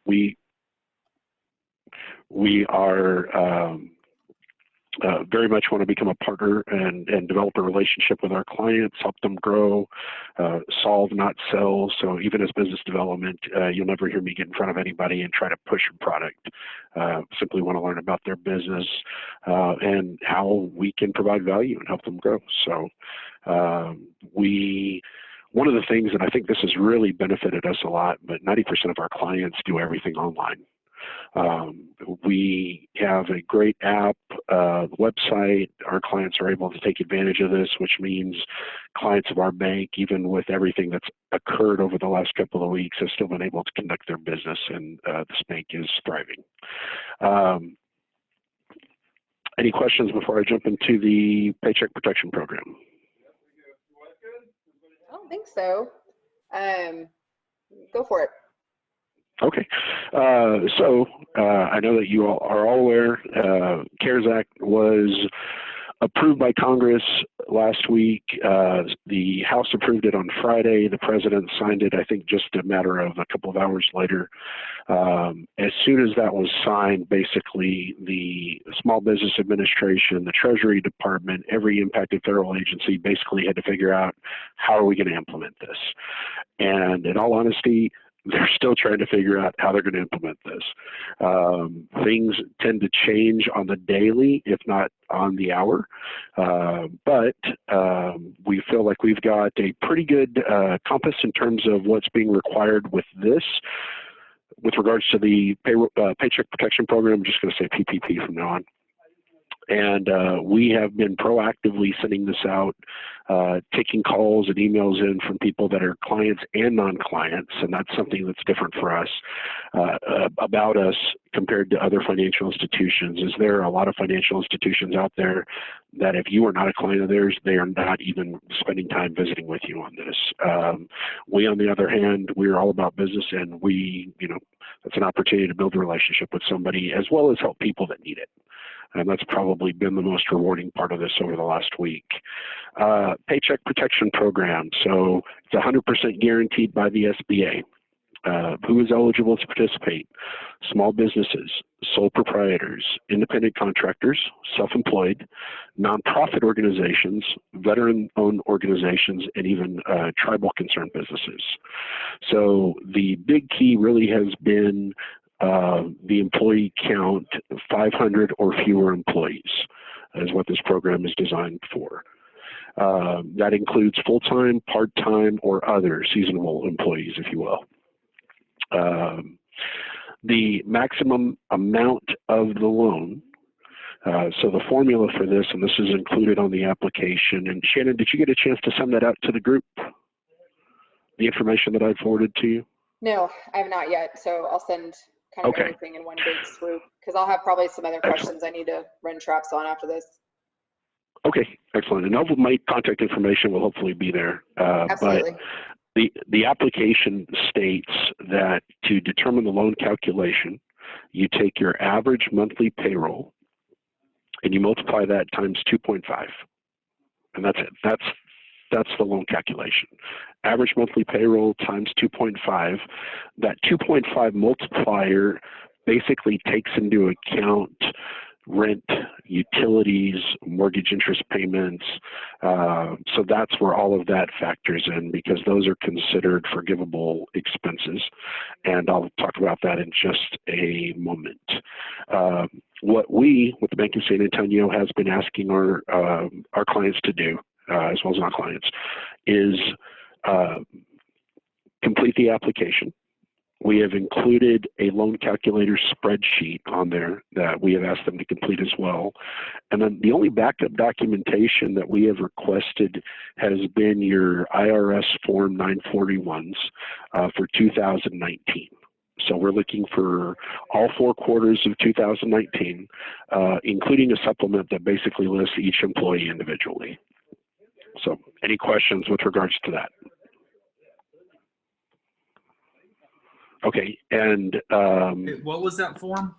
We are very much want to become a partner and develop a relationship with our clients, help them grow, solve, not sell. So even as business development, you'll never hear me get in front of anybody and try to push a product. Simply want to learn about their business and how we can provide value and help them grow. So one of the things, and I think this has really benefited us a lot, but 90% of our clients do everything online. We have a great app, website. Our clients are able to take advantage of this, which means clients of our bank, even with everything that's occurred over the last couple of weeks, have still been able to conduct their business, and this bank is thriving. Any questions before I jump into the Paycheck Protection Program? I don't think so. Go for it. Okay, so I know that you all are all aware, CARES Act was approved by Congress last week. The House approved it on Friday. The President signed it, I think, just a matter of a couple of hours later. As soon as that was signed, basically the Small Business Administration, the Treasury Department, every impacted federal agency basically had to figure out, how are we going to implement this? And in all honesty, they're still trying to figure out how they're going to implement this. Things tend to change on the daily, if not on the hour, but we feel like we've got a pretty good compass in terms of what's being required with this. With regards to the Paycheck Protection Program, I'm just going to say PPP from now on. And we have been proactively sending this out, taking calls and emails in from people that are clients and non-clients, and that's something that's different for us about us compared to other financial institutions. Is there are a lot of financial institutions out there that if you are not a client of theirs, they are not even spending time visiting with you on this. We, on the other hand, we're all about business, and we, that's an opportunity to build a relationship with somebody as well as help people that need it. And that's probably been the most rewarding part of this over the last week. Paycheck Protection Program. So it's 100% guaranteed by the SBA. Who is eligible to participate? Small businesses, sole proprietors, independent contractors, self-employed, nonprofit organizations, veteran-owned organizations, and even tribal concerned businesses. So the big key really has been the employee count, 500 or fewer employees is what this program is designed for. That includes full-time, part-time, or other seasonal employees, if you will. The maximum amount of the loan, so the formula for this, and this is included on the application. And Shannon, did you get a chance to send that out to the group? The information that I forwarded to you? No, I have not yet. So I'll send kind of everything in one big swoop, because I'll have probably some other questions I need to run traps on after this. Okay, excellent. And all of my contact information will hopefully be there. Absolutely. But the application states that to determine the loan calculation, you take your average monthly payroll and you multiply that times 2.5. And that's it. That's the loan calculation. Average monthly payroll times 2.5. That 2.5 multiplier basically takes into account rent, utilities, mortgage interest payments. So that's where all of that factors in, because those are considered forgivable expenses. And I'll talk about that in just a moment. What the Bank of San Antonio has been asking our clients to do, as well as non-clients, is complete the application. We have included a loan calculator spreadsheet on there that we have asked them to complete as well. And then the only backup documentation that we have requested has been your IRS Form 941s for 2019. So we're looking for all 4 quarters of 2019, including a supplement that basically lists each employee individually. So any questions with regards to that? Okay, and what was that form?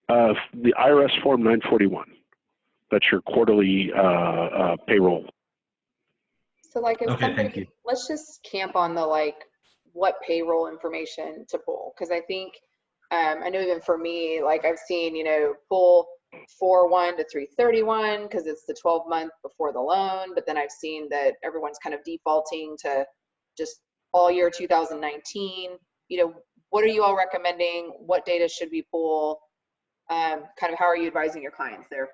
The IRS Form 941. That's your quarterly payroll. So like if okay, thank you. let's just camp on the what payroll information to pull. Because I think, I know even for me, like I've seen, pull 4/1 to 3/31 because it's the 12-month before the loan, but then I've seen that everyone's kind of defaulting to just all year 2019. What are you all recommending? What data should we pull? Kind of how are you advising your clients there?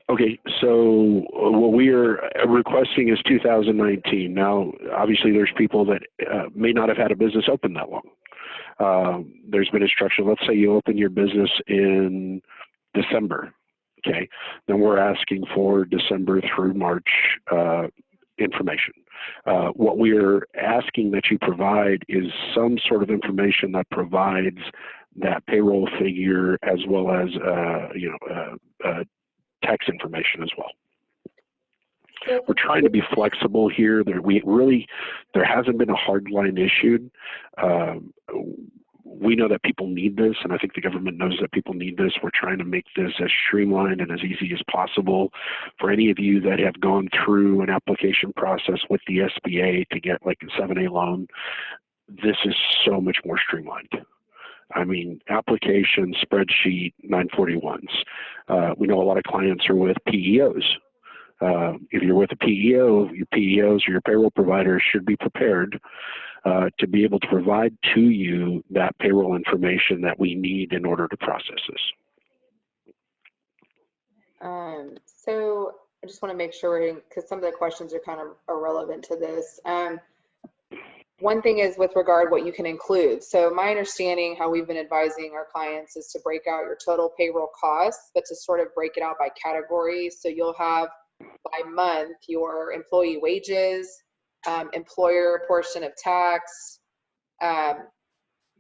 Okay, so what we are requesting is 2019. Now, obviously, there's people that may not have had a business open that long. There's been instruction. Let's say you open your business in December. Okay, then we're asking for December through March information. What we are asking that you provide is some sort of information that provides that payroll figure as well as tax information as well. We're trying to be flexible here. There hasn't been a hard line issued. We know that people need this, and I think the government knows that people need this. We're trying to make this as streamlined and as easy as possible. For any of you that have gone through an application process with the SBA to get like a 7A loan, this is so much more streamlined. I mean, application, spreadsheet, 941s. We know a lot of clients are with PEOs. If you're with a PEO, your PEOs or your payroll providers should be prepared to be able to provide to you that payroll information that we need in order to process this. So I just want to make sure, because some of the questions are kind of irrelevant to this. One thing is with regard what you can include. So my understanding, how we've been advising our clients, is to break out your total payroll costs, but to sort of break it out by category. So you'll have by month your employee wages, employer portion of tax,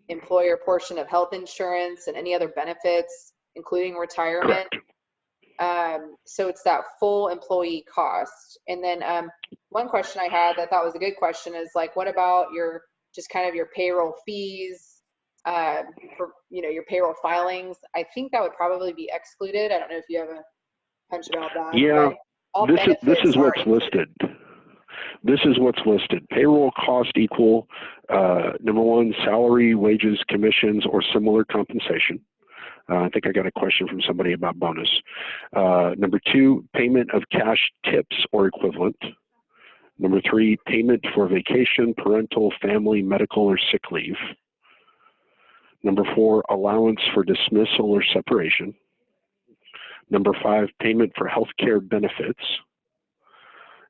employer portion of health insurance, and any other benefits, including retirement. So it's that full employee cost. And then one question I had that I thought was a good question is like, what about your just kind of your payroll fees for your payroll filings? I think that would probably be excluded. I don't know if you have a hunch about that. Yeah, this is what's listed. This is what's listed. Payroll cost equal, number one, salary, wages, commissions, or similar compensation. I think I got a question from somebody about bonus. Number two, payment of cash tips or equivalent. Number three, payment for vacation, parental, family, medical, or sick leave. Number four, allowance for dismissal or separation. Number five, payment for health care benefits.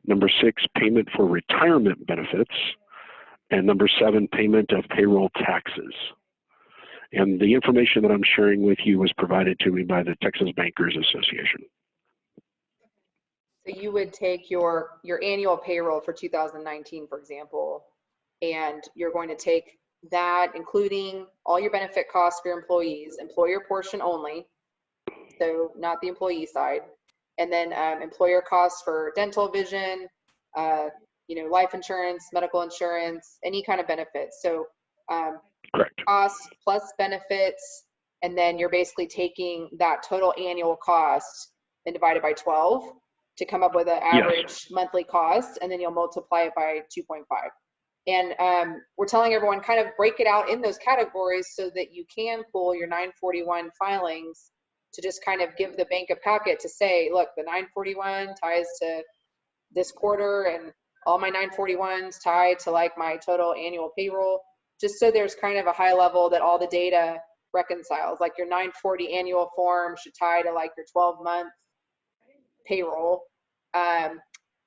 Number six, payment for retirement benefits. And number seven, payment of payroll taxes. And the information that I'm sharing with you was provided to me by the Texas Bankers Association. So you would take your annual payroll for 2019, for example, and you're going to take that, including all your benefit costs for your employees, employer portion only, so not the employee side, and then employer costs for dental, vision, life insurance, medical insurance, any kind of benefits. So correct. Costs plus benefits, and then you're basically taking that total annual cost and divide it by 12 to come up with an average monthly cost, and then you'll multiply it by 2.5. And we're telling everyone kind of break it out in those categories so that you can pull your 941 filings to just kind of give the bank a packet to say, look, the 941 ties to this quarter, and all my 941s tied to like my total annual payroll, just so there's kind of a high level that all the data reconciles. Like your 940 annual form should tie to like your 12-month payroll. I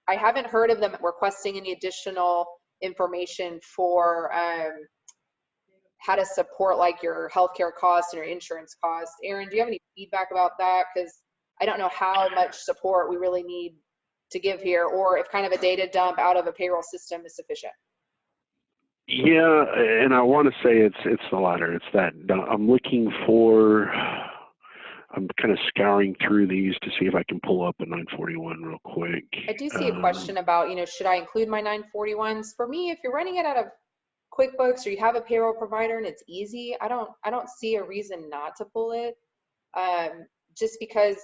haven't heard of them requesting any additional information for how to support like your healthcare costs and your insurance costs. Aaron, do you have any feedback about that? Because I don't know how much support we really need to give here, or if kind of a data dump out of a payroll system is sufficient. Yeah, and I want to say it's the latter. It's that I'm kind of scouring through these to see if I can pull up a 941 real quick. I do see a question about, should I include my 941s? For me, if you're running it out of QuickBooks or you have a payroll provider and it's easy, I don't see a reason not to pull it. Just because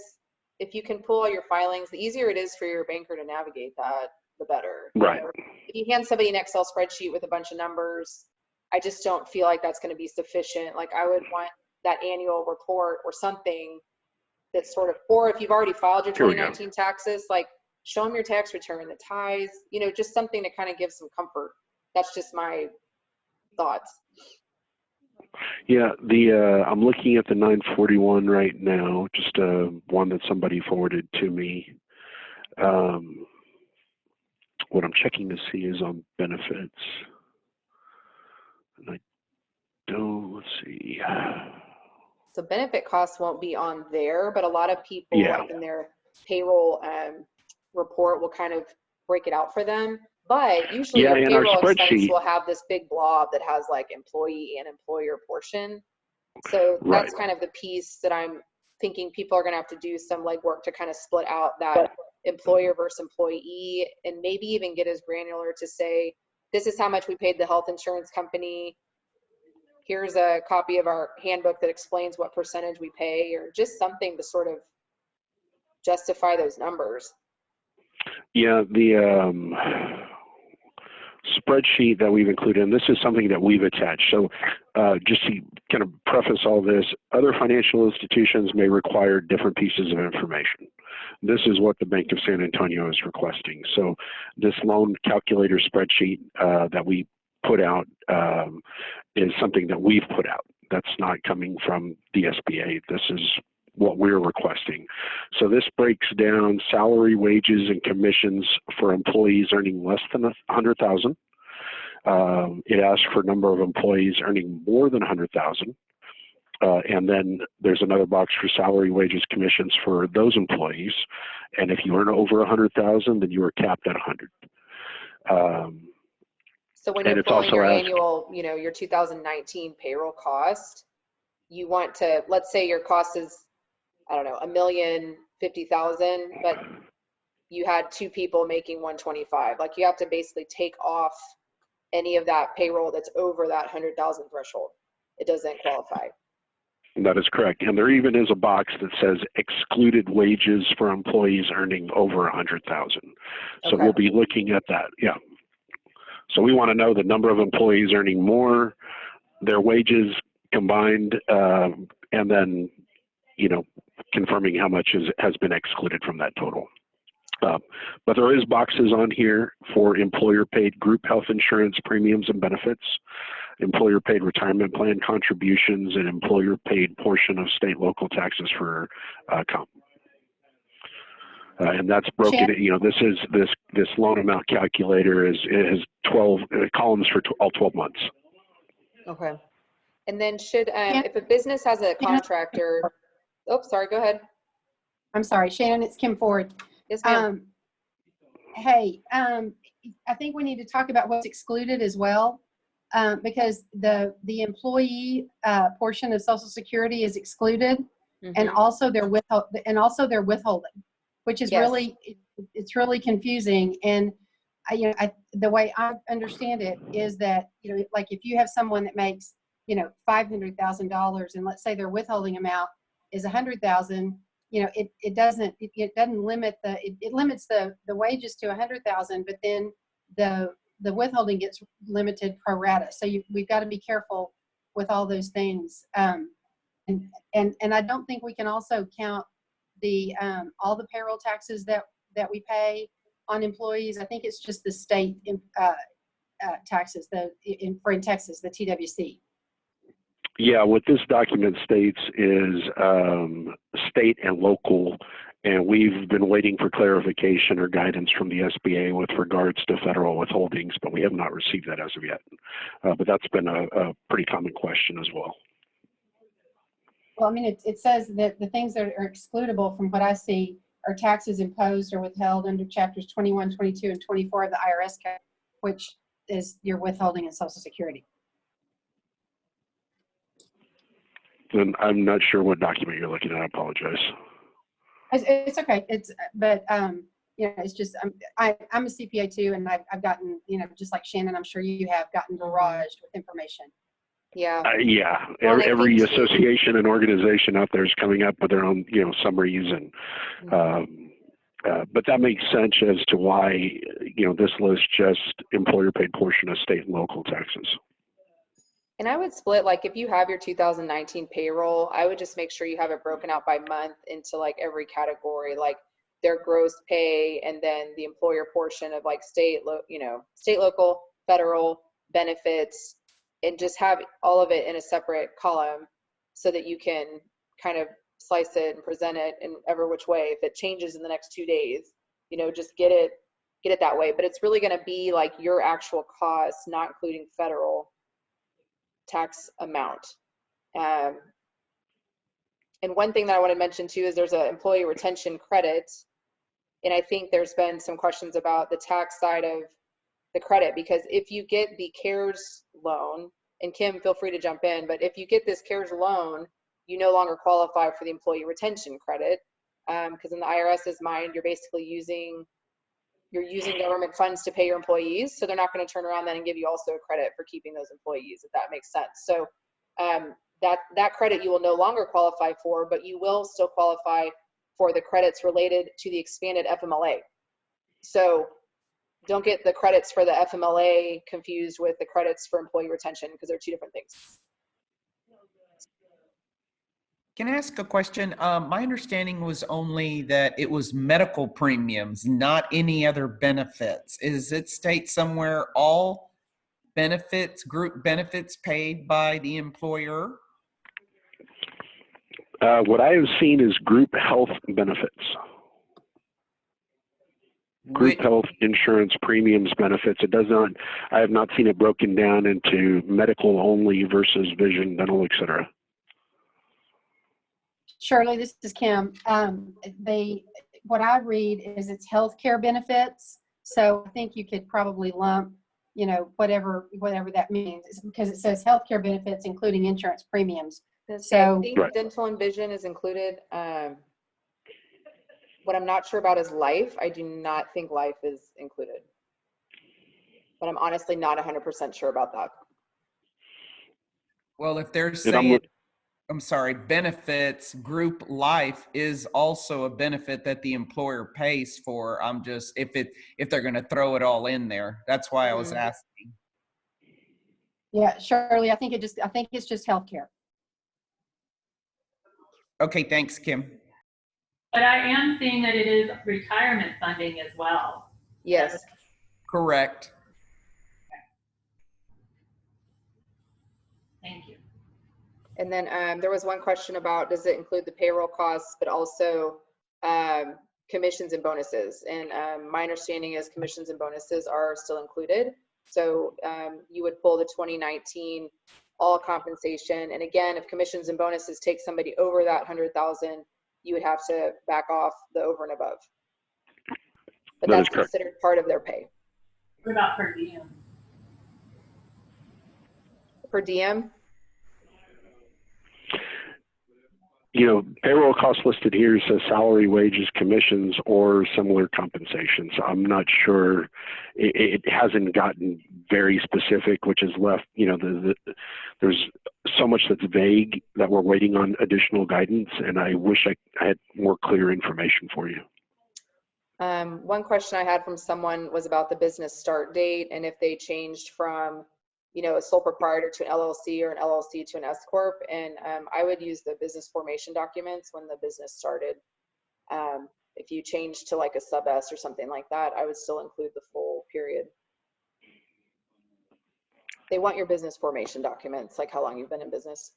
if you can pull all your filings, the easier it is for your banker to navigate that. the better. Right. You know, if you hand somebody an Excel spreadsheet with a bunch of numbers, I just don't feel like that's going to be sufficient. Like I would want that annual report or something that's sort of, or if you've already filed your 2019 taxes, like show them your tax return, the tithes, you know, just something to kind of give some comfort. That's just my thoughts. Yeah, I'm looking at the 941 right now, just one that somebody forwarded to me. What I'm checking to see is on benefits. And I don't, let's see. So benefit costs won't be on there, but a lot of people like in their payroll report will kind of break it out for them. But usually your payroll expense will have this big blob that has like employee and employer portion. So that's kind of the piece that I'm thinking people are going to have to do some legwork to kind of split out that employer versus employee, and maybe even get as granular to say, this is how much we paid the health insurance company. Here's a copy of our handbook that explains what percentage we pay, or just something to sort of justify those numbers. Yeah, the spreadsheet that we've included, and this is something that we've attached. So just to kind of preface all this, other financial institutions may require different pieces of information. This is what the Bank of San Antonio is requesting. So this loan calculator spreadsheet that we put out is something that we've put out. That's not coming from the SBA. This is what we're requesting. So this breaks down salary, wages, and commissions for employees earning less than $100,000. It asks for number of employees earning more than $100,000. And then there's another box for salary, wages, commissions for those employees. And if you earn over $100,000, then you are capped at 100. So when you're pulling your annual, you know, your 2019 payroll cost, you want to, let's say your cost is, I don't know, $1,050,000, but you had 2 people making 125. Like you have to basically take off any of that payroll that's over that 100,000 threshold. It doesn't qualify. That is correct. And there even is a box that says excluded wages for employees earning over 100,000. So we'll be looking at that. Yeah. So we want to know the number of employees earning more, their wages combined, and then, you know, confirming how much has been excluded from that total. But there is boxes on here for employer-paid group health insurance premiums and benefits, employer-paid retirement plan contributions, and employer-paid portion of state local taxes for comp. And that's broken. You know, this loan amount calculator is 12 columns for all 12 months. Okay. And then should if a business has a contractor, oh, sorry, go ahead. I'm sorry, Shannon, it's Kim Ford. Yes, ma'am. Hey, I think we need to talk about what's excluded as well, because the employee portion of Social Security is excluded, and also their withholding, which is really it's really confusing. And the way I understand it is that, you know, like if you have someone that makes, you know, $500,000, and let's say their withholding amount is $100,000. You know, it doesn't limit it limits the wages to 100,000, but then the withholding gets limited pro rata. So we've got to be careful with all those things. And I don't think we can also count the all the payroll taxes that we pay on employees. I think it's just the state taxes in Texas, the TWC. Yeah, what this document states is state and local, and we've been waiting for clarification or guidance from the SBA with regards to federal withholdings, but we have not received that as of yet. But that's been a pretty common question as well. Well, I mean, it says that the things that are excludable from what I see are taxes imposed or withheld under chapters 21, 22, and 24 of the IRS Code, which is your withholding and Social Security. Then I'm not sure what document you're looking at. I apologize. It's okay. But you know, it's just I'm a CPA too, and I've gotten, you know, just like Shannon, I'm sure you have gotten barraged with information. Yeah. Yeah. Well, every association and organization out there is coming up with their own, you know, summaries, and But that makes sense as to why, this lists just employer-paid portion of state and local taxes. And I would split, like, if you have your 2019 payroll, I would just make sure you have it broken out by month into like every category, like their gross pay, and then the employer portion of like state, local, federal benefits, and just have all of it in a separate column so that you can kind of slice it and present it in every which way. If it changes in the next 2 days, just get it that way. But it's really going to be like your actual costs, not including federal tax amount. And one thing that I want to mention too is there's an employee retention credit. And I think there's been some questions about the tax side of the credit, because if you get the CARES loan, and Kim, feel free to jump in, but if you get this CARES loan, you no longer qualify for the employee retention credit, because in the IRS's mind, you're basically using government funds to pay your employees, so they're not going to turn around then and give you also a credit for keeping those employees, if that makes sense. So that credit you will no longer qualify for, but you will still qualify for the credits related to the expanded FMLA. So don't get the credits for the FMLA confused with the credits for employee retention, because they're two different things. Can I ask a question? My understanding was only that it was medical premiums, not any other benefits. Is it state somewhere all benefits, group benefits paid by the employer? What I have seen is group health benefits. Group health insurance premiums benefits. It does not, I have not seen it broken down into medical only versus vision, dental, et cetera. Shirley, this is Kim. What I read is it's healthcare benefits. So I think you could probably lump, whatever that means, because it says healthcare benefits, including insurance premiums. So I think dental and vision is included. What I'm not sure about is life. I do not think life is included, but I'm honestly not 100% sure about that. Well, if they're saying, I'm sorry, benefits, group life is also a benefit that the employer pays for. I'm just, if they're going to throw it all in there, that's why I was asking. Yeah, Shirley, I think it's just healthcare. Okay, thanks, Kim. But I am seeing that it is retirement funding as well. Yes. Correct. Thank you. And then there was one question about, does it include the payroll costs, but also commissions and bonuses? And my understanding is commissions and bonuses are still included. So you would pull the 2019 all compensation. And again, if commissions and bonuses take somebody over that 100,000, you would have to back off the over and above. But that's considered part of their pay. What about per diem? Per diem? Payroll costs listed here says salary, wages, commissions, or similar compensation. So I'm not sure. It hasn't gotten very specific, which is left, there's so much that's vague that we're waiting on additional guidance, and I wish I had more clear information for you. One question I had from someone was about the business start date, and if they changed from a sole proprietor to an LLC or an LLC to an S Corp. And I would use the business formation documents when the business started. If you change to like a sub S or something like that, I would still include the full period. They want your business formation documents, like how long you've been in business.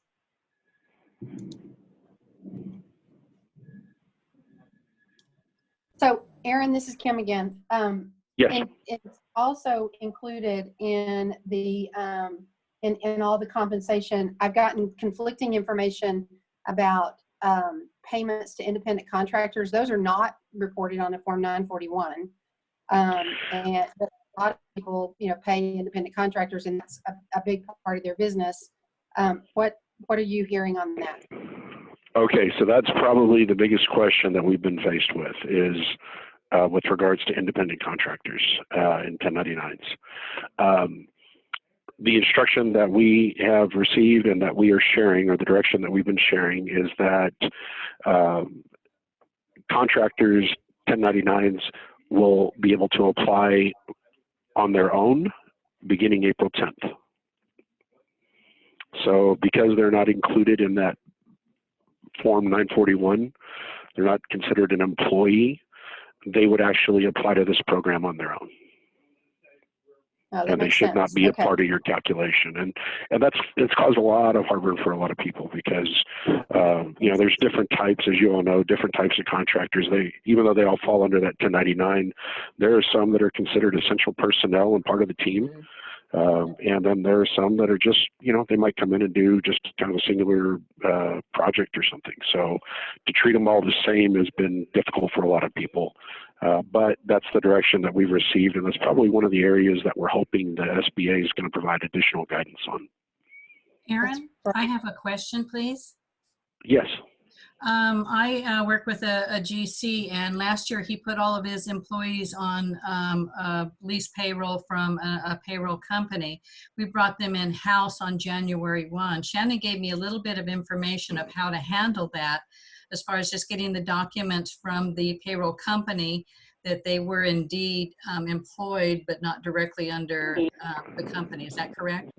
So Aaron, this is Kim again. Yes. And it's also included in the in all the compensation. I've gotten conflicting information about payments to independent contractors. Those are not reported on the Form 941, and a lot of people, pay independent contractors, and that's a big part of their business. What are you hearing on that? Okay, so that's probably the biggest question that we've been faced with is. With regards to independent contractors in 1099s. The instruction that we have received and that we are sharing, or the direction that we've been sharing, is that contractors 1099s will be able to apply on their own beginning April 10th. So because they're not included in that Form 941, they're not considered an employee, they would actually apply to this program on their own. Oh, that And they makes should not sense. be Okay. a part of your calculation. And it's caused a lot of heartburn for a lot of people because, you know, there's different types, as you all know, different types of contractors. Even though they all fall under that 1099, there are some that are considered essential personnel and part of the team. And then there are some that are just, you know, they might come in and do just kind of a singular project or something. So to treat them all the same has been difficult for a lot of people. But that's the direction that we've received, and that's probably one of the areas that we're hoping the SBA is going to provide additional guidance on. Aaron, I have a question, please. Yes. I work with a GC, and last year he put all of his employees on a lease payroll from a payroll company. We brought them in-house on January 1. Shannon gave me a little bit of information of how to handle that as far as just getting the documents from the payroll company that they were indeed employed but not directly under the company. Is that correct?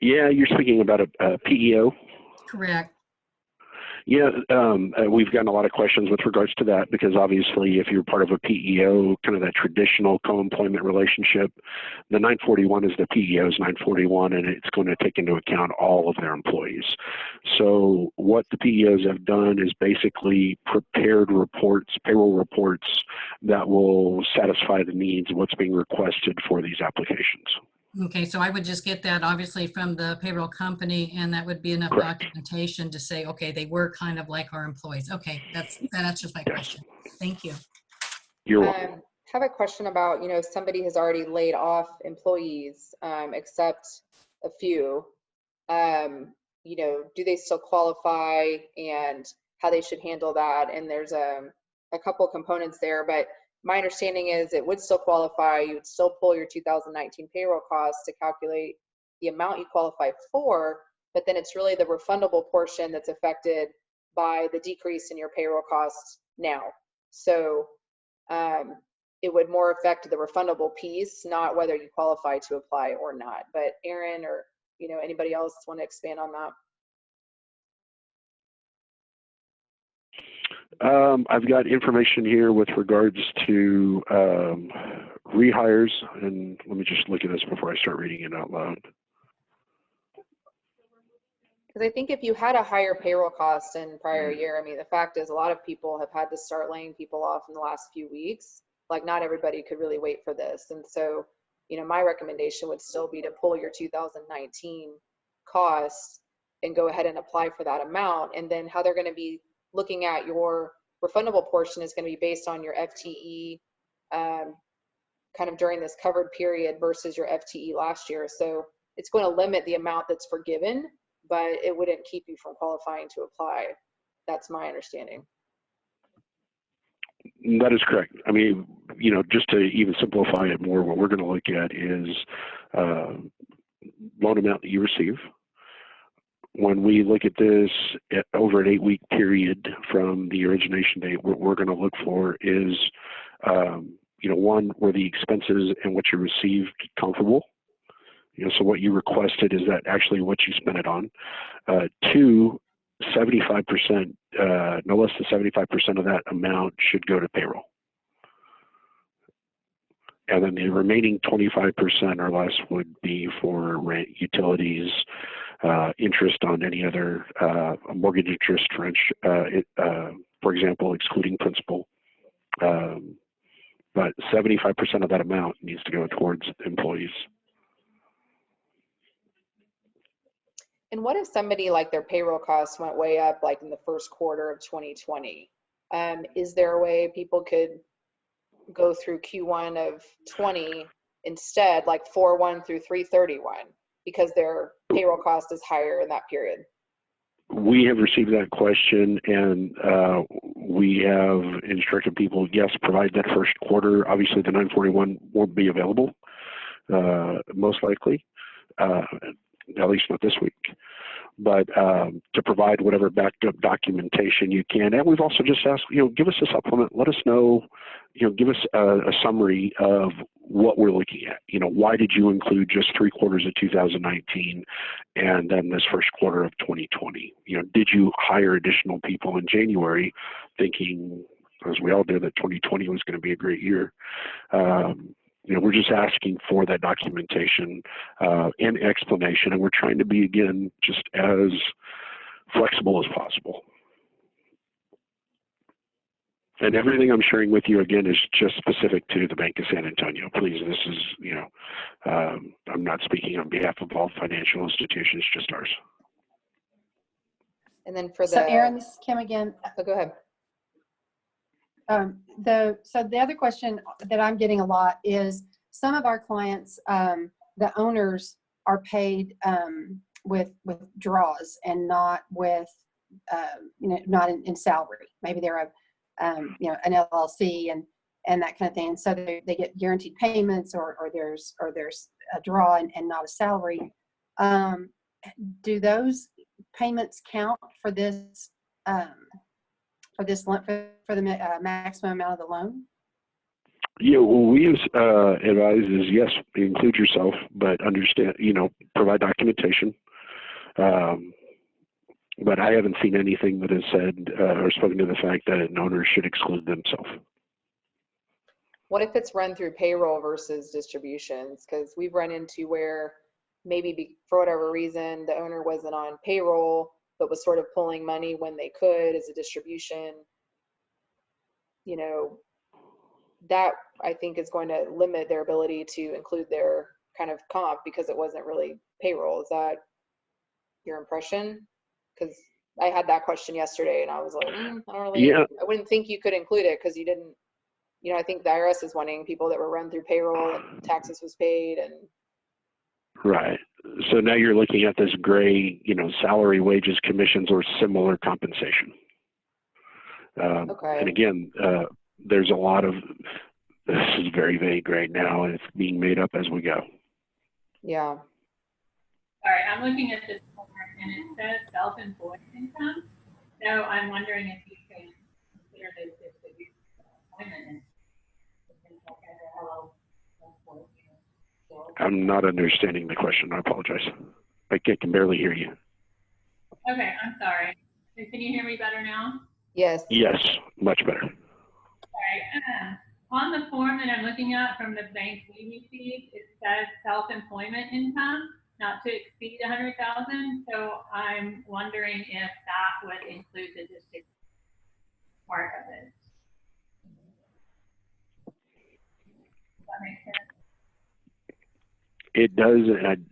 Yeah, you're speaking about a PEO? Correct. Yeah, we've gotten a lot of questions with regards to that because obviously if you're part of a PEO, kind of that traditional co-employment relationship, the 941 is the PEO's 941 and it's going to take into account all of their employees. So what the PEOs have done is basically prepared reports, payroll reports that will satisfy the needs of what's being requested for these applications. Okay, so I would just get that obviously from the payroll company, and that would be enough Correct. documentation to say, okay, they were kind of like our employees. Okay, that answers my question. Thank you. You're welcome. Have a question about, you know, if somebody has already laid off employees, except a few, you know, do they still qualify and how they should handle that? And there's a couple components there, but my understanding is it would still qualify. You would still pull your 2019 payroll costs to calculate the amount you qualify for, but then it's really the refundable portion that's affected by the decrease in your payroll costs now. So it would more affect the refundable piece, not whether you qualify to apply or not. But Aaron or, you know, anybody else want to expand on that? I've got information here with regards to rehires, and let me just look at this before I start reading it out loud. Because I think if you had a higher payroll cost in prior year, I mean, the fact is a lot of people have had to start laying people off in the last few weeks. Like not everybody could really wait for this. And so, you know, my recommendation would still be to pull your 2019 costs and go ahead and apply for that amount. And then how they're going to be looking at your refundable portion is going to be based on your FTE kind of during this covered period versus your FTE last year. So it's going to limit the amount that's forgiven, but it wouldn't keep you from qualifying to apply. That's my understanding. That is correct. I mean, you know, just to even simplify it more, what we're going to look at is loan amount that you receive. When we look at this over an 8-week period from the origination date, what we're going to look for is, you know, one, were the expenses and what you received comparable? You know, so what you requested, is that actually what you spent it on? 2, 75%, no less than 75% of that amount should go to payroll. And then the remaining 25% or less would be for rent, utilities, interest on any other mortgage interest, for example, excluding principal. But 75% of that amount needs to go towards employees. And what if somebody like their payroll costs went way up like in the first quarter of 2020? Is there a way people could go through Q1 of 20 instead, like 4/1 through 3/31, because their payroll cost is higher in that period? We have received that question, and we have instructed people, yes, provide that first quarter. Obviously, the 941 won't be available, most likely, at least not this week. but to provide whatever backup documentation you can. And we've also just asked, give us a supplement, let us know, give us a summary of what we're looking at. Why did you include just 3 quarters of 2019 and then this first quarter of 2020? Did you hire additional people in January thinking, as we all did, that 2020 was going to be a great year? We're just asking for that documentation and explanation, and we're trying to be, again, just as flexible as possible. And everything I'm sharing with you, again, is just specific to the Bank of San Antonio. Please, this is, I'm not speaking on behalf of all financial institutions, just ours. And then for the... So Aaron, this is Kim again. Oh, go ahead. So the other question that I'm getting a lot is some of our clients, the owners are paid with draws and not with, not in salary. Maybe they're an LLC and that kind of thing. And so they get guaranteed payments or there's a draw and not a salary. Do those payments count for this? For the maximum amount of the loan? Yeah, what we advise is, yes, include yourself, but understand, provide documentation. But I haven't seen anything that has said or spoken to the fact that an owner should exclude themselves. What if it's run through payroll versus distributions? Because we've run into where maybe for whatever reason, the owner wasn't on payroll, but was sort of pulling money when they could as a distribution. That I think is going to limit their ability to include their kind of comp because it wasn't really payroll. Is that your impression? Because I had that question yesterday and I was like, I don't really, I wouldn't think you could include it because you didn't, I think the IRS is wanting people that were run through payroll and taxes was paid and. Right. So now you're looking at this gray, salary, wages, commissions, or similar compensation. Okay. And again, there's a lot of, this is very vague right now, and it's being made up as we go. Yeah. All right, I'm looking at this form and it says self-employed income. So I'm wondering if you can consider this distribution of employment and I'm not understanding the question. I apologize. I can barely hear you. Okay, I'm sorry. Can you hear me better now? Yes. Yes, much better. All right. On the form that I'm looking at from the bank we received, it says self-employment income not to exceed 100,000. So I'm wondering if that would include the district part of it. Does that make sense? It does. And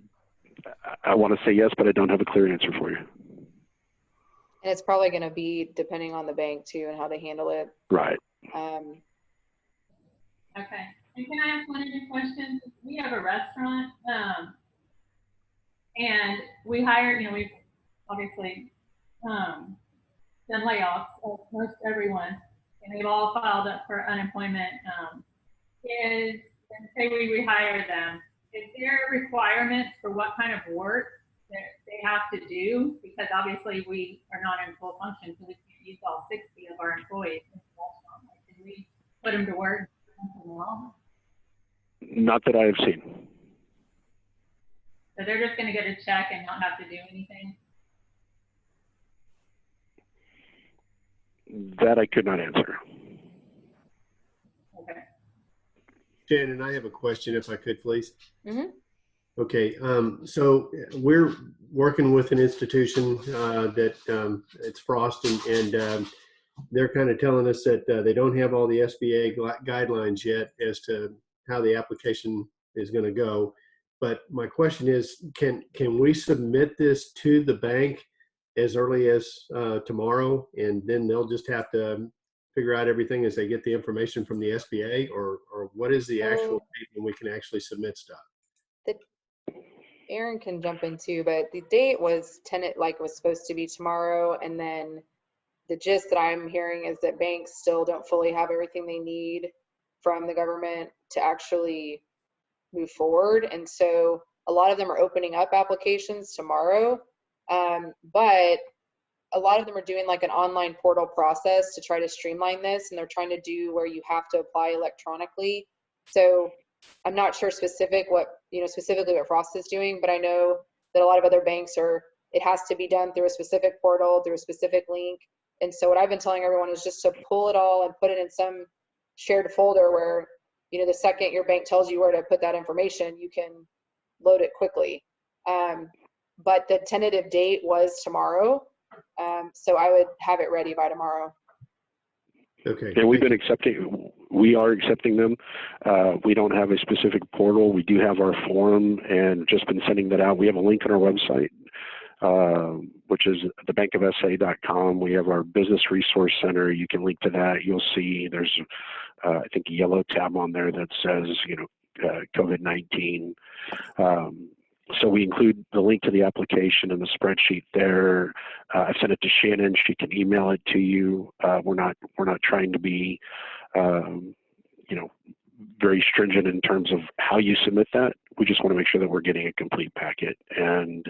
I want to say yes, but I don't have a clear answer for you. And it's probably going to be depending on the bank too and how they handle it. Right. Okay. And can I ask one other question? We have a restaurant, and we hire, we've obviously done layoffs of most everyone, and they've all filed up for unemployment. And say we rehire them, is there requirements for what kind of work that they have to do? Because obviously we are not in full function, so we can't use all 60 of our employees in the restaurant. Like, can we put them to work? Not that I have seen. So they're just going to get a check and not have to do anything? That I could not answer. Okay. Shannon, I have a question if I could, please. Mm-hmm. Okay, so we're working with an institution that it's Frost, and they're kind of telling us that they don't have all the SBA guidelines yet as to how the application is going to go. But my question is, can we submit this to the bank as early as tomorrow, and then they'll just have to figure out everything as they get the information from the SBA, or what is the actual date when we can actually submit stuff? Aaron can jump in too, but the date was was supposed to be tomorrow, and then the gist that I'm hearing is that banks still don't fully have everything they need from the government to actually move forward. And so a lot of them are opening up applications tomorrow. But a lot of them are doing like an online portal process to try to streamline this, and they're trying to do where you have to apply electronically. So I'm not sure specifically what Frost is doing, but I know that a lot of other banks it has to be done through a specific portal, through a specific link. And so what I've been telling everyone is just to pull it all and put it in some shared folder where, the second your bank tells you where to put that information, you can load it quickly. But the tentative date was tomorrow. So I would have it ready by tomorrow. Okay. And we are accepting them. We don't have a specific portal. We do have our form and just been sending that out. We have a link on our website, which is thebankofsa.com. We have our business resource center. You can link to that. You'll see there's, I think, a yellow tab on there that says, COVID-19. So we include the link to the application and the spreadsheet there. I've sent it to Shannon. She can email it to you. We're not trying to be, very stringent in terms of how you submit that. We just want to make sure that we're getting a complete packet. And,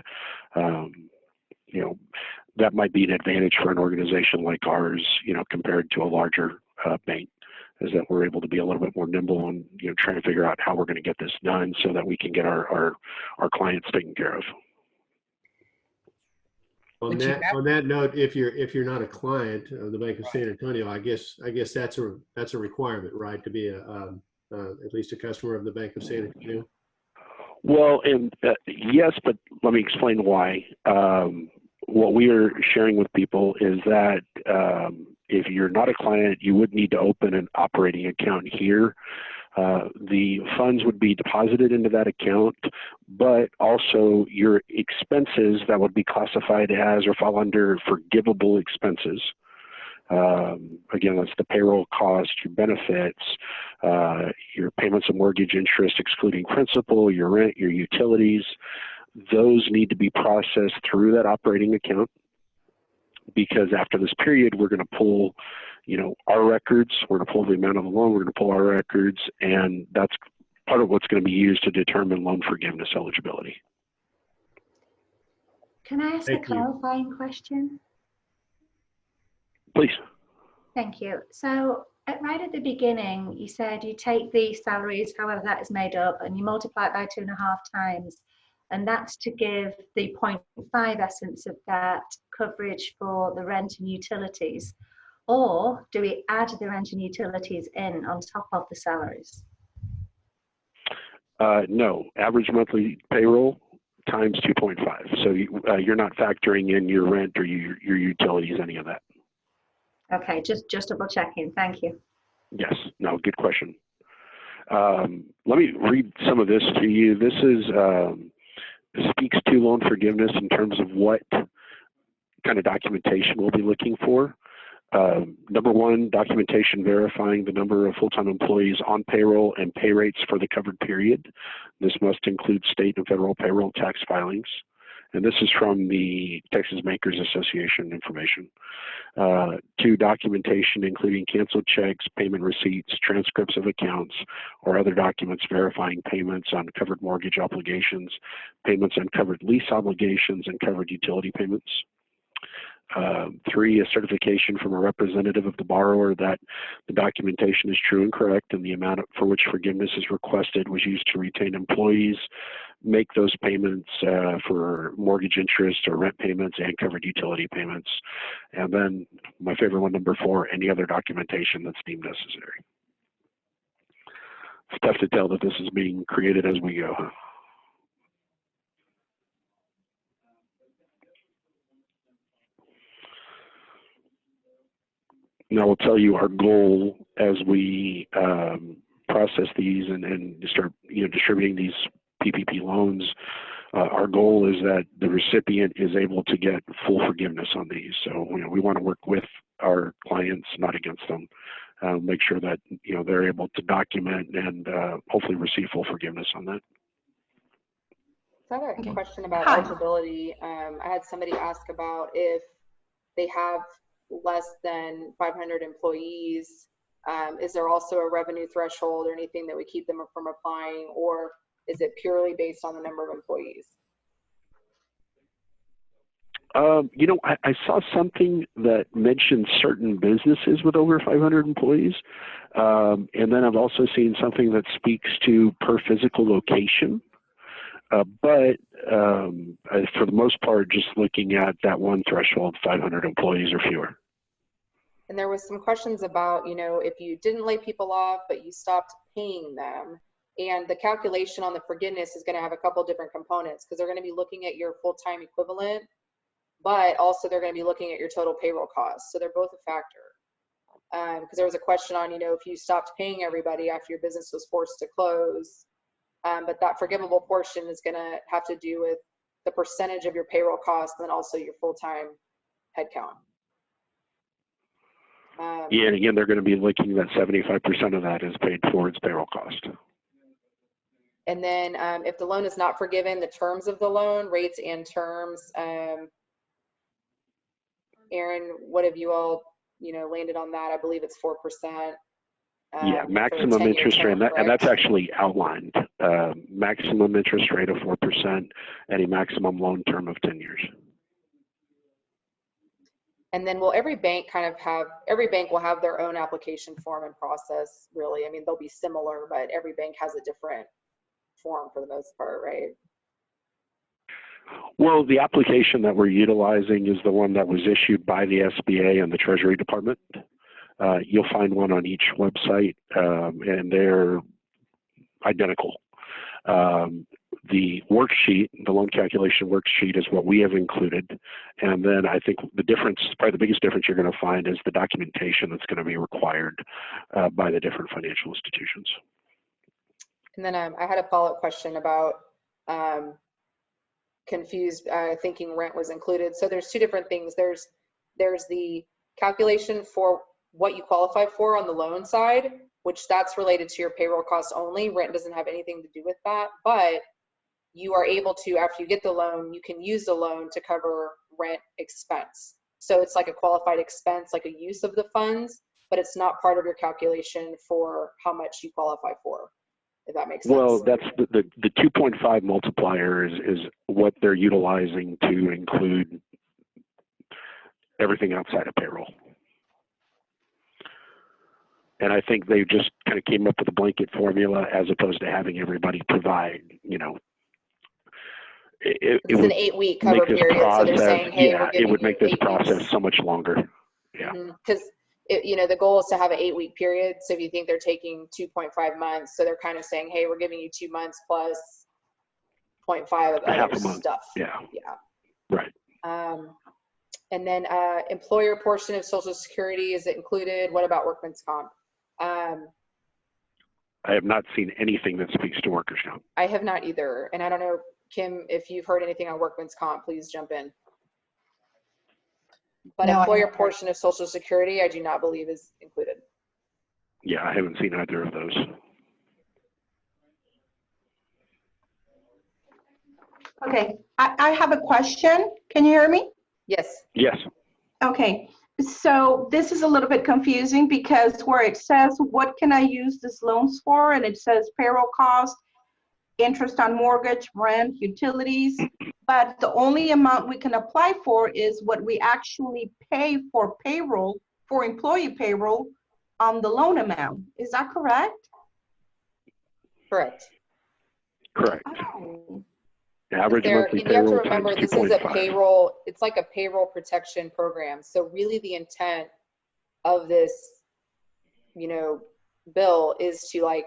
that might be an advantage for an organization like ours, compared to a larger bank, is that we're able to be a little bit more nimble and trying to figure out how we're going to get this done so that we can get our clients taken care of. On that note, if you're not a client of the Bank of San Antonio, I guess that's a requirement, right, to be at least a customer of the Bank of San Antonio. Well, and yes, but let me explain why. What we are sharing with people is that if you're not a client, you would need to open an operating account here. The funds would be deposited into that account, but also your expenses that would be classified as or fall under forgivable expenses. Again, that's the payroll cost, your benefits, your payments of mortgage interest, excluding principal, your rent, your utilities. Those need to be processed through that operating account, because after this period, we're going to pull, our records. We're going to pull the amount of the loan. We're going to pull our records, and that's part of what's going to be used to determine loan forgiveness eligibility. Can I ask a clarifying question? Please. Thank you. So right at the beginning, you said you take the salaries, however that is made up, and you multiply it by 2.5 times. And that's to give the 0.5 essence of that coverage for the rent and utilities. Or do we add the rent and utilities in on top of the salaries? No, average monthly payroll times 2.5. So you're not factoring in your rent or your utilities, any of that. Okay, just double checking. Thank you. Yes, no, good question. Let me read some of this to you. This is speaks to loan forgiveness in terms of what kind of documentation we'll be looking for. Number one, documentation verifying the number of full-time employees on payroll and pay rates for the covered period. This must include state and federal payroll tax filings. And this is from the Texas Bankers Association information. 2, documentation including canceled checks, payment receipts, transcripts of accounts, or other documents verifying payments on covered mortgage obligations, payments on covered lease obligations, and covered utility payments. 3, a certification from a representative of the borrower that the documentation is true and correct and the amount for which forgiveness is requested was used to retain employees, make those payments for mortgage interest or rent payments and covered utility payments. And then my favorite one, number 4, any other documentation that's deemed necessary. It's tough to tell that this is being created as we go, huh? And I will tell you our goal as we process these and start distributing these PPP loans, our goal is that the recipient is able to get full forgiveness on these. So we want to work with our clients, not against them. Make sure that they're able to document and hopefully receive full forgiveness on that. I had a question about eligibility. I had somebody ask about if they have less than 500 employees, is there also a revenue threshold or anything that would keep them from applying, or is it purely based on the number of employees? You know, I saw something that mentioned certain businesses with over 500 employees. And then I've also seen something that speaks to per physical location. But for the most part, just looking at that one threshold, 500 employees or fewer. And there was some questions about, you know, if you didn't lay people off, but you stopped paying them. And the calculation on the forgiveness is going to have a couple different components, because they're going to be looking at your full-time equivalent, but also they're going to be looking at your total payroll costs. So they're both a factor. Because there was a question on, you know, if you stopped paying everybody after your business was forced to close, but that forgivable portion is going to have to do with the percentage of your payroll costs and then also your full-time headcount. Yeah, and again, they're going to be looking at 75% of that is paid towards payroll cost. And then if the loan is not forgiven, the terms of the loan, rates and terms. Aaron, what have you all, you know, landed on that? I believe it's 4%. Yeah, maximum interest rate, and that's actually outlined. Maximum interest rate of 4% and a maximum loan term of 10 years. And then will every bank will have their own application form and process, really? I mean, they'll be similar, but every bank has a different form for the most part, right? Well, the application that we're utilizing is the one that was issued by the SBA and the Treasury Department. You'll find one on each website, and they're identical. The worksheet, the loan calculation worksheet, is what we have included. And then I think the difference, probably the biggest difference you're going to find, is the documentation that's going to be required by the different financial institutions. And then I had a follow-up question about confused thinking rent was included. So there's two different things. There's the calculation for what you qualify for on the loan side, which that's related to your payroll costs only. Rent doesn't have anything to do with that, but you are able to, after you get the loan, you can use the loan to cover rent expense. So it's like a qualified expense, like a use of the funds, but it's not part of your calculation for how much you qualify for, if that makes sense. Well, that's the 2.5 multiplier is what they're utilizing to include everything outside of payroll. And I think they just kind of came up with a blanket formula as opposed to having everybody provide, you know. It it's an 8-week cover period, process, so they're saying, hey, yeah, it would make this process weeks. so much longer. Yeah. Because you know, the goal is to have an 8-week period. So if you think they're taking 2.5 months, so they're kind of saying, hey, we're giving you 2 months plus 0.5 of other stuff. Yeah. Yeah. Right. And then employer portion of Social Security, is it included? What about workman's comp? I have not seen anything that speaks to workers' comp. I have not either. And I don't know, Kim, if you've heard anything on workman's comp, please jump in. But No, employer portion of Social Security, I do not believe is included. Yeah, I haven't seen either of those. Okay, I have a question. Can you hear me? Yes. Yes. Okay, so this is a little bit confusing because where it says, what can I use this loans for? And it says payroll cost, interest on mortgage, rent, utilities. But the only amount we can apply for is what we actually pay for payroll, for employee payroll on the loan amount. Is that correct? Correct. Correct. Oh. Average monthly you have to payroll remember, times this is a 2.5. payroll, it's like a payroll protection program. So really the intent of this, you know, bill is to like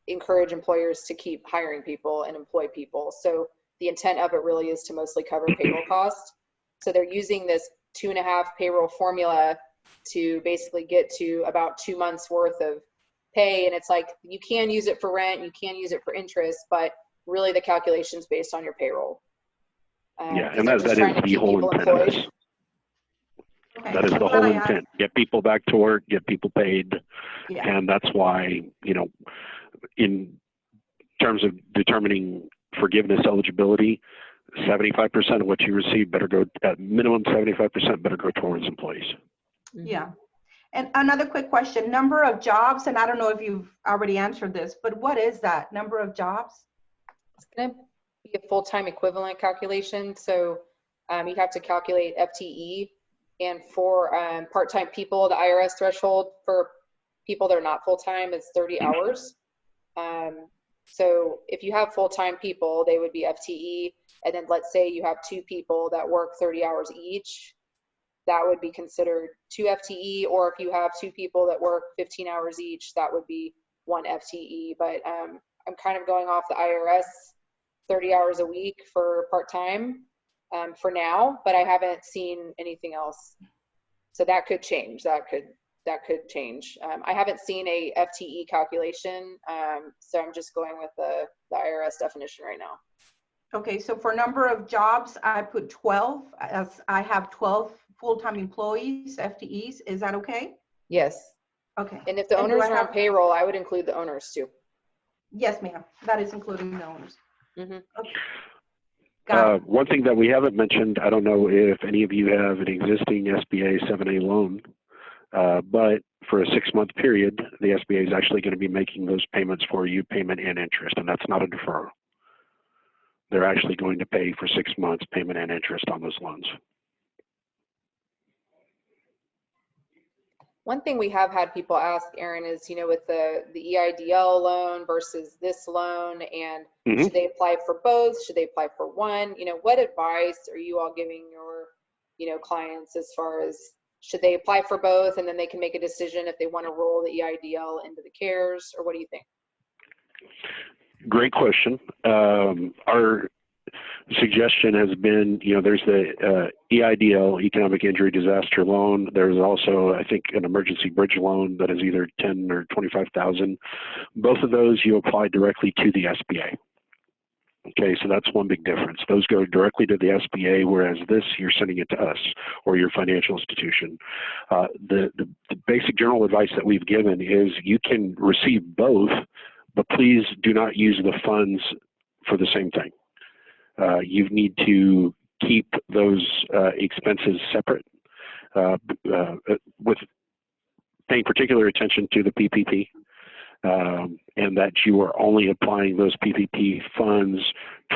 encourage employers to keep hiring people and employ people. So the intent of it really is to mostly cover payroll costs. So they're using this 2.5 payroll formula to basically get to about 2 months worth of pay. And it's like, you can use it for rent, you can use it for interest, but really the calculation's based on your payroll. Yeah, and that is the whole intent of this. Okay. That is the whole intent. Get people back to work, get people paid. Yeah. And that's why, you know, in terms of determining forgiveness eligibility, 75% of what you receive better go, at minimum 75% better go towards employees. Yeah. And another quick question, number of jobs, and I don't know if you've already answered this, but what is that number of jobs? It's going to be a full-time equivalent calculation. So you have to calculate FTE. And for part-time people, the IRS threshold for people that are not full-time is 30 hours. So if you have full-time people, they would be FTE. And then let's say you have 2 people that work 30 hours each, that would be considered 2 FTE. Or if you have 2 people that work 15 hours each, that would be 1 FTE. But I'm kind of going off the IRS 30 hours a week for part-time for now, but I haven't seen anything else. So that could change. That could change. I haven't seen a FTE calculation, so I'm just going with the IRS definition right now. Okay, so for number of jobs, I put 12, as I have 12 full-time employees, FTEs. Is that okay? Yes. Okay. And if the owners are on payroll, I would include the owners too. Yes, ma'am. That is including the owners. Mm-hmm. Okay. One thing that we haven't mentioned, I don't know if any of you have an existing SBA 7A loan, but for a 6-month period, the SBA is actually going to be making those payments for you, payment and interest, and that's not a deferral. They're actually going to pay for 6 months payment and interest on those loans. One thing we have had people ask, Aaron, is, with the EIDL loan versus this loan, and should they apply for both? Should they apply for one? What advice are you all giving your, clients as far as should they apply for both and then they can make a decision if they want to roll the EIDL into the CARES, or what do you think? Great question. Our suggestion has been, there's the EIDL, Economic Injury Disaster Loan. There's also, I think, an emergency bridge loan that is either 10 or 25,000. Both of those you apply directly to the SBA. Okay, so that's one big difference. Those go directly to the SBA, whereas this, you're sending it to us or your financial institution. The basic general advice that we've given is you can receive both, but please do not use the funds for the same thing. You need to keep those expenses separate with paying particular attention to the PPP, and that you are only applying those PPP funds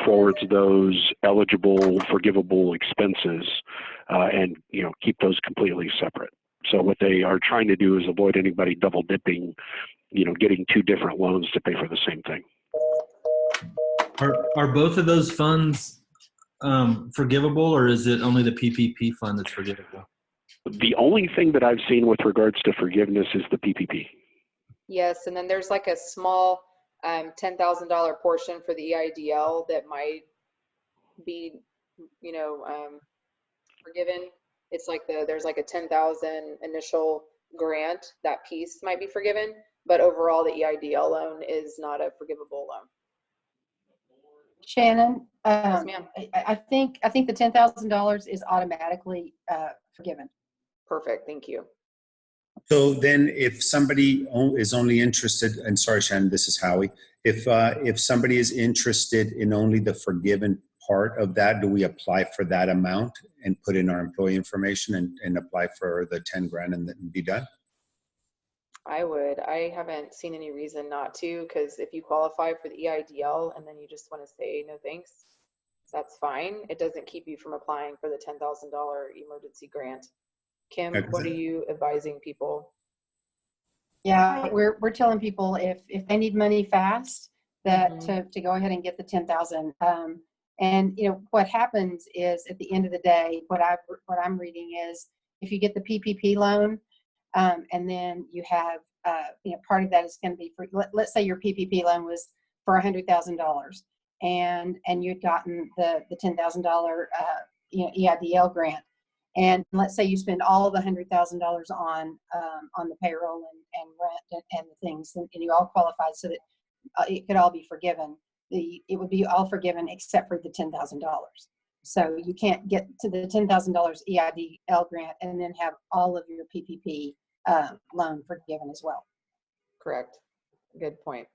towards those eligible forgivable expenses, and keep those completely separate. So what they are trying to do is avoid anybody double dipping, getting 2 different loans to pay for the same thing. Are both of those funds forgivable, or is it only the PPP fund that's forgivable? The only thing that I've seen with regards to forgiveness is the PPP. Yes, and then there's like a small $10,000 portion for the EIDL that might be, forgiven. It's like there's like a 10,000 initial grant. That piece might be forgiven, but overall the EIDL loan is not a forgivable loan. Shannon, Yes, ma'am. I think the $10,000 is automatically forgiven. Perfect, thank you. So then if somebody is only interested, and sorry, Shannon, this is Howie. If somebody is interested in only the forgiven part of that, do we apply for that amount and put in our employee information and apply for the 10 grand and then be done? I would. I haven't seen any reason not to, because if you qualify for the EIDL and then you just want to say no thanks, that's fine. It doesn't keep you from applying for the $10,000 emergency grant. Kim, what are you advising people? Yeah, we're telling people if they need money fast, that to go ahead and get the 10,000. And what happens is at the end of the day, what I'm reading is if you get the PPP loan, and then you have part of that is going to be for, let's say your PPP loan was for $100,000, and you'd gotten the $10,000 EIDL grant. And let's say you spend all the $100,000 on the payroll and rent and the things, and you all qualified so that it could all be forgiven. It would be all forgiven except for the $10,000. So you can't get to the $10,000 EIDL grant and then have all of your PPP loan forgiven as well. Correct. Good point.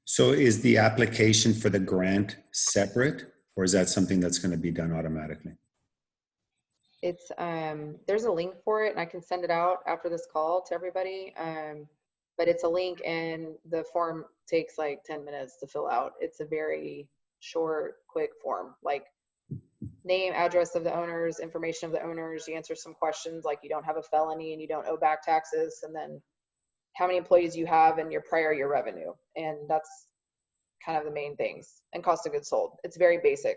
So is the application for the grant separate, or is that something that's going to be done automatically? It's there's a link for it, and I can send it out after this call to everybody. But it's a link, and the form takes like 10 minutes to fill out. It's a very short, quick form, like name, address of the owners, information of the owners. You answer some questions like you don't have a felony and you don't owe back taxes, and then how many employees you have and your prior year revenue. And that's kind of the main things, and cost of goods sold. It's very basic.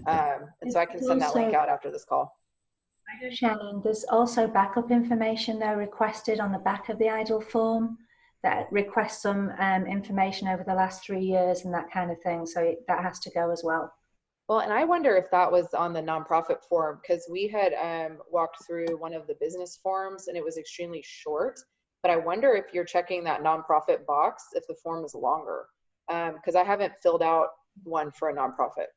And so I can send that link out after this call. Shannon, there's also backup information though requested on the back of the EIDL form that requests some information over the last 3 years and that kind of thing. So that has to go as well. Well, and I wonder if that was on the nonprofit form, because we had walked through one of the business forms and it was extremely short. But I wonder if you're checking that nonprofit box, if the form is longer, because I haven't filled out one for a nonprofit.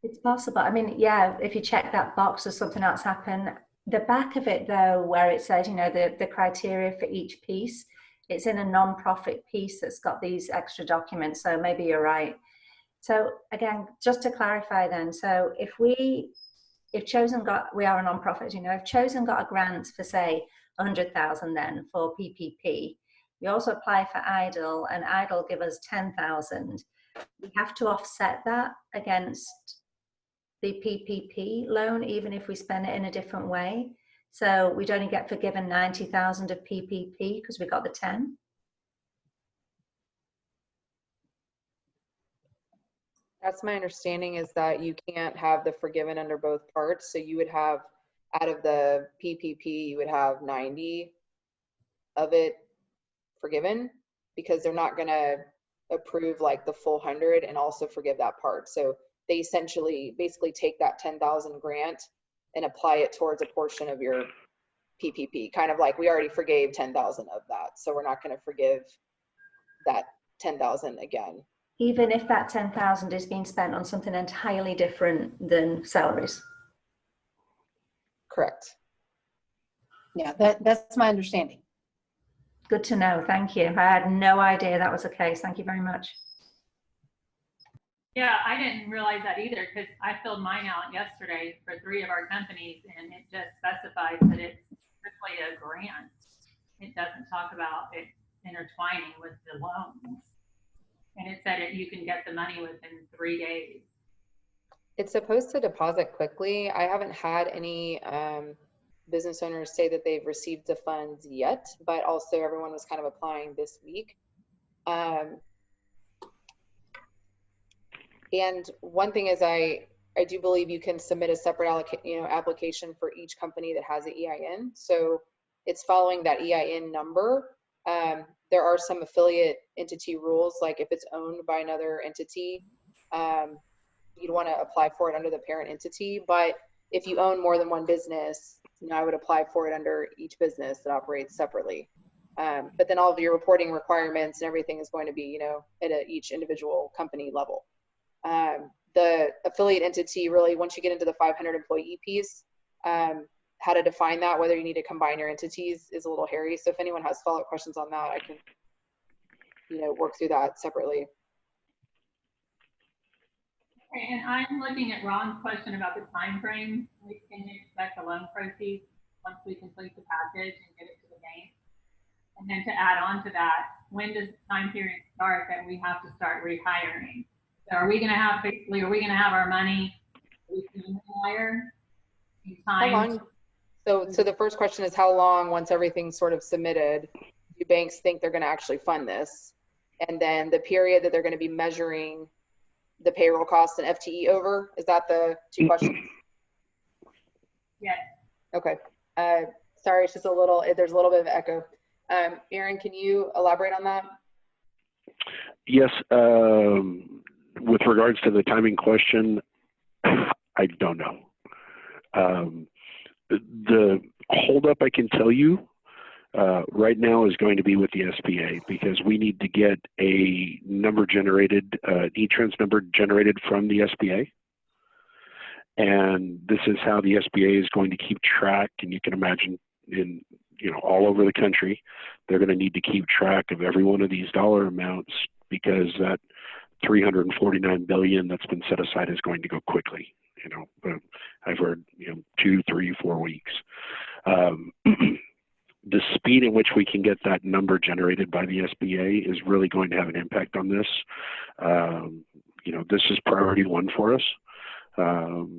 It's possible. I mean, yeah, if you check that box or something else happened, the back of it though, where it says, you know, the criteria for each piece, it's in a non-profit piece that's got these extra documents. So maybe you're right. So again, just to clarify then, so if Chosen got, we are a non-profit, you know, if Chosen got a grant for say 100,000 then for PPP, we also apply for EIDL and EIDL give us 10,000. We have to offset that against the PPP loan, even if we spend it in a different way. So we'd only get forgiven 90,000 of PPP because we got the 10. That's my understanding, is that you can't have the forgiven under both parts. So you would have, out of the PPP, you would have 90 of it forgiven, because they're not going to approve like the full 100 and also forgive that part. So they essentially basically take that 10,000 grant and apply it towards a portion of your PPP, kind of like we already forgave 10,000 of that. So we're not going to forgive that 10,000 again. Even if that 10,000 is being spent on something entirely different than salaries. Correct. Yeah, that's my understanding. Good to know. Thank you. I had no idea that was the case. Thank you very much. Yeah, I didn't realize that either, because I filled mine out yesterday for 3 of our companies, and it just specifies that it's strictly a grant. It doesn't talk about it intertwining with the loans. And it said you can get the money within 3 days. It's supposed to deposit quickly. I haven't had any business owners say that they've received the funds yet, but also everyone was kind of applying this week. And one thing is I do believe you can submit a separate application for each company that has an EIN. So it's following that EIN number. There are some affiliate entity rules, like if it's owned by another entity, you'd want to apply for it under the parent entity. But if you own more than one business, I would apply for it under each business that operates separately. But then all of your reporting requirements and everything is going to be, at each individual company level. The affiliate entity, really, once you get into the 500 employee piece, how to define that, whether you need to combine your entities, is a little hairy. So if anyone has follow-up questions on that, I can, work through that separately. And I'm looking at Ron's question about the time frame. We can expect the loan proceeds once we complete the package and get it to the bank. And then to add on to that, when does the time period start that we have to start rehiring? So are we going to have our money we can hire in time? How long? So the first question is, how long, once everything's sort of submitted, do banks think they're going to actually fund this? And then the period that they're going to be measuring the payroll costs and FTE over, is that the 2 questions? Yes. Okay. Sorry, it's just there's a little bit of echo. Aaron, can you elaborate on that? Yes. With regards to the timing question, I don't know. The holdup, I can tell you, right now is going to be with the SBA, because we need to get a number generated, E-Trans number generated from the SBA. And this is how the SBA is going to keep track. And you can imagine all over the country, they're going to need to keep track of every one of these dollar amounts, because that $349 billion that's been set aside is going to go quickly. I've heard 2, 3, 4 weeks. The speed in which we can get that number generated by the SBA is really going to have an impact on this. This is priority 1 for us. But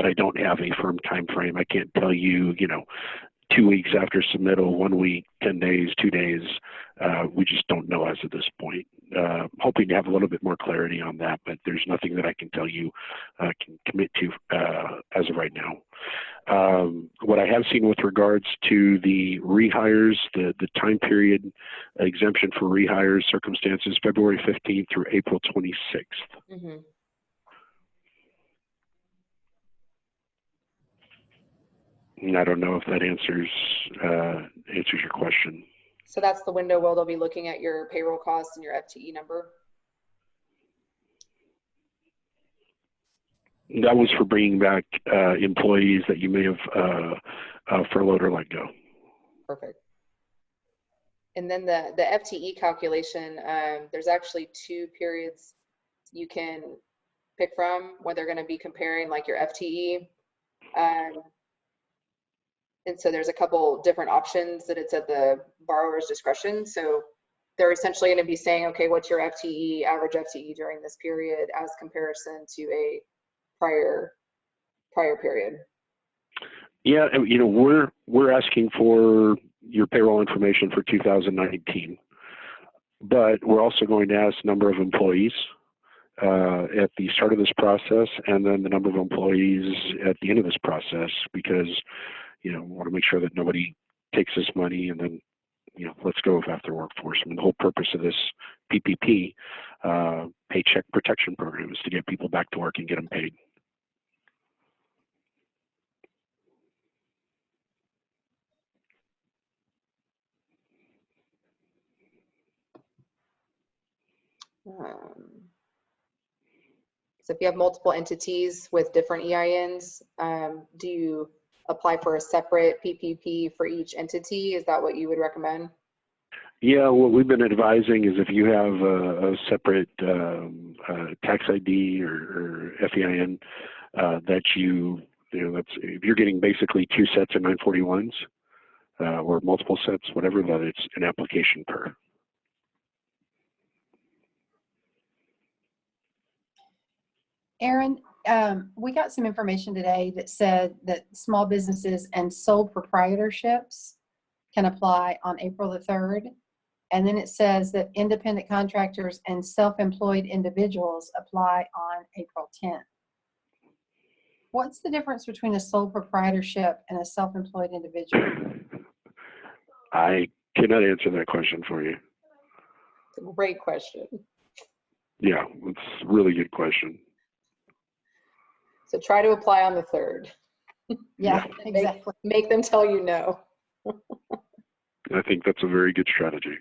I don't have a firm time frame. I can't tell you, 2 weeks after submittal, 1 week, 10 days, 2 days. We just don't know as of this point. Hoping to have a little bit more clarity on that, but there's nothing that I can tell you, can commit to as of right now. What I have seen with regards to the rehires, the time period exemption for rehires circumstances, February 15th through April 26th. Mm-hmm. And I don't know if that answers your question. So that's the window where they'll be looking at your payroll costs and your FTE number. That was for bringing back employees that you may have furloughed or let go. Perfect. And then the FTE calculation, there's actually 2 periods you can pick from when they're going to be comparing like your FTE. And so there's a couple different options that it's at the borrower's discretion. So they're essentially going to be saying, okay, what's your FTE, average FTE during this period as comparison to a prior period? Yeah, we're asking for your payroll information for 2019, but we're also going to ask number of employees at the start of this process, and then the number of employees at the end of this process, because we want to make sure that nobody takes this money and then let's go after workforce. I mean, the whole purpose of this PPP, Paycheck Protection Program, is to get people back to work and get them paid. So if you have multiple entities with different EINs, do you apply for a separate PPP for each entity? Is that what you would recommend? Yeah, what we've been advising is if you have a separate tax ID or FEIN, that if you're getting basically 2 sets of 941s or multiple sets, whatever, that it's an application per. Aaron, we got some information today that said that small businesses and sole proprietorships can apply on April the 3rd. And then it says that independent contractors and self-employed individuals apply on April 10th. What's the difference between a sole proprietorship and a self-employed individual? I cannot answer that question for you. It's a great question. Yeah, it's a really good question. So try to apply on the 3rd. Yeah, exactly. Make them tell you no. I think that's a very good strategy.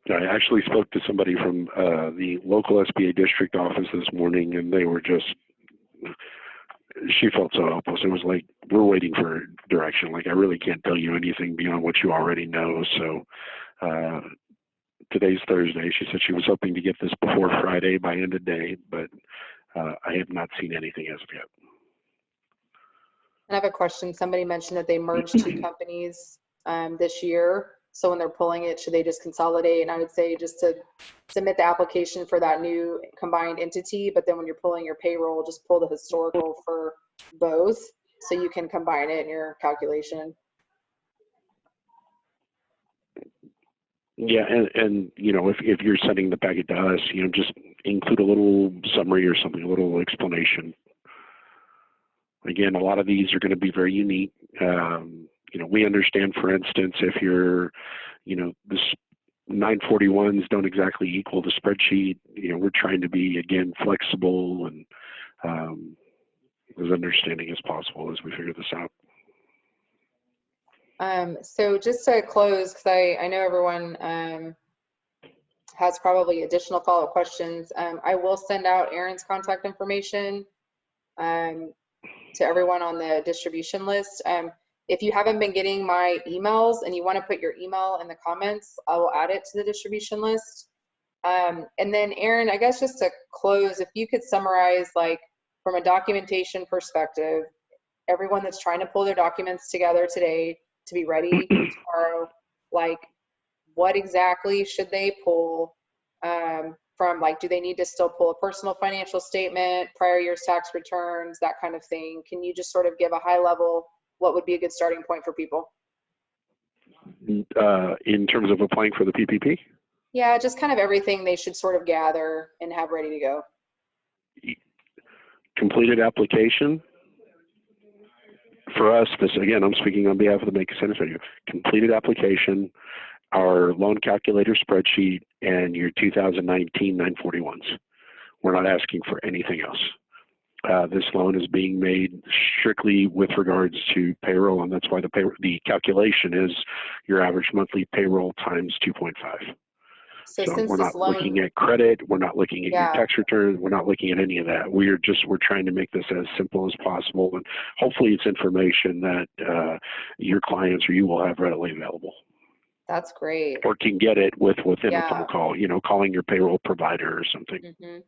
I actually spoke to somebody from the local SBA district office this morning, and they were she felt so helpless. It was like, we're waiting for direction. Like, I really can't tell you anything beyond what you already know. So today's Thursday. She said she was hoping to get this before Friday by end of day, but I have not seen anything as of yet. I have a question. Somebody mentioned that they merged 2 companies this year. So when they're pulling it, should they just consolidate? And I would say just to submit the application for that new combined entity, but then when you're pulling your payroll, just pull the historical for both so you can combine it in your calculation. Yeah, and if you're sending the packet to us, just include a little summary or something, a little explanation. Again, a lot of these are going to be very unique. We understand, for instance, if you're, this 941s don't exactly equal the spreadsheet. We're trying to be, again, flexible and as understanding as possible as we figure this out. So just to close, because I know everyone has probably additional follow-up questions, I will send out Aaron's contact information to everyone on the distribution list. If you haven't been getting my emails and you want to put your email in the comments, I will add it to the distribution list. And then Aaron, I guess just to close, if you could summarize, like, from a documentation perspective, everyone that's trying to pull their documents together today to be ready tomorrow, like, what exactly should they pull from, like, do they need to still pull a personal financial statement, prior year's tax returns, that kind of thing? Can you just sort of give a high level, what would be a good starting point for people? In terms of applying for the PPP? Yeah, just kind of everything they should sort of gather and have ready to go. Completed application. For us, this, again, I'm speaking on behalf of the Make a Sense Radio. Completed application, our loan calculator spreadsheet, and your 2019 941s. We're not asking for anything else. This loan is being made strictly with regards to payroll, and that's why the calculation is your average monthly payroll times 2.5. So we're not looking at credit, we're not looking at your tax return, we're not looking at any of that. We're trying to make this as simple as possible, and hopefully it's information that your clients or you will have readily available. That's great. Or can get it within a phone call, calling your payroll provider or something. Mm-hmm.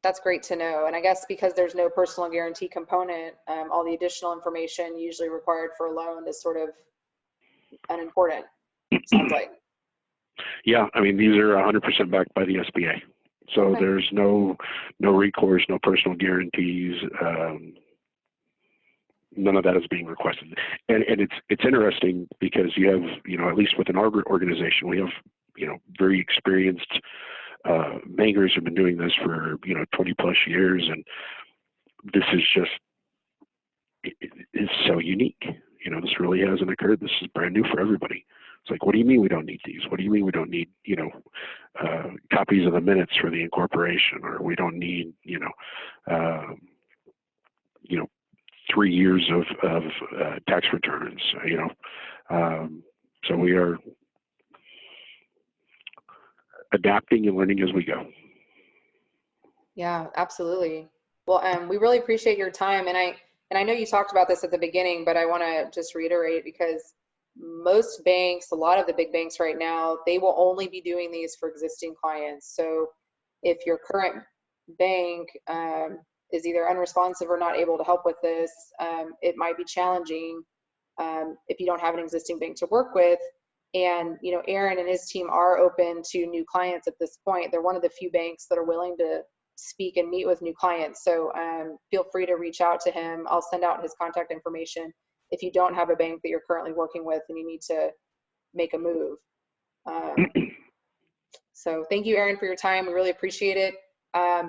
That's great to know. And I guess because there's no personal guarantee component, all the additional information usually required for a loan is sort of unimportant, sounds like. Yeah, I mean, these are 100% backed by the SBA. So there's no recourse, no personal guarantees. None of that is being requested. And it's interesting because you have, at least within our organization, we have, very experienced bankers who've been doing this for 20 plus years, and this is just it's so unique. This really hasn't occurred. This is brand new for everybody. It's like, what do you mean we don't need these? What do you mean we don't need copies of the minutes for the incorporation, or we don't need 3 years of tax returns? So we are adapting and learning as we go. Yeah, absolutely. Well, we really appreciate your time. And I know you talked about this at the beginning, but I want to just reiterate, because most banks, a lot of the big banks right now, they will only be doing these for existing clients. So if your current bank is either unresponsive or not able to help with this, it might be challenging if you don't have an existing bank to work with. And, Aaron and his team are open to new clients at this point. They're one of the few banks that are willing to speak and meet with new clients. So feel free to reach out to him. I'll send out his contact information if you don't have a bank that you're currently working with and you need to make a move. So thank you, Aaron, for your time. We really appreciate it.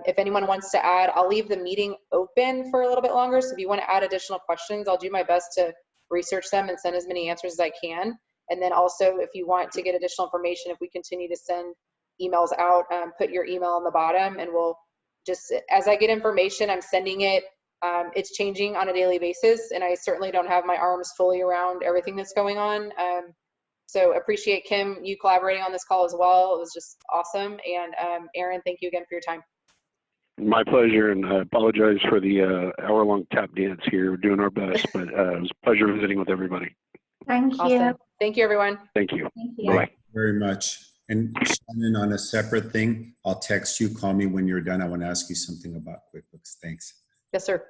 If anyone wants to add, I'll leave the meeting open for a little bit longer. So if you want to add additional questions, I'll do my best to research them and send as many answers as I can. And then also, if you want to get additional information, if we continue to send emails out, put your email on the bottom, and we'll just, as I get information, I'm sending it. It's changing on a daily basis, and I certainly don't have my arms fully around everything that's going on. So appreciate, Kim, you collaborating on this call as well. It was just awesome. And Aaron, thank you again for your time. My pleasure, and I apologize for the hour-long tap dance here. We're doing our best, but it was a pleasure visiting with everybody. Thank Awesome. you. Thank you, everyone. Thank you. Thank you. Bye. Thank you very much. And Shannon, on a separate thing, I'll text you, call me when you're done. I want to ask you something about QuickBooks. Thanks. Yes, sir.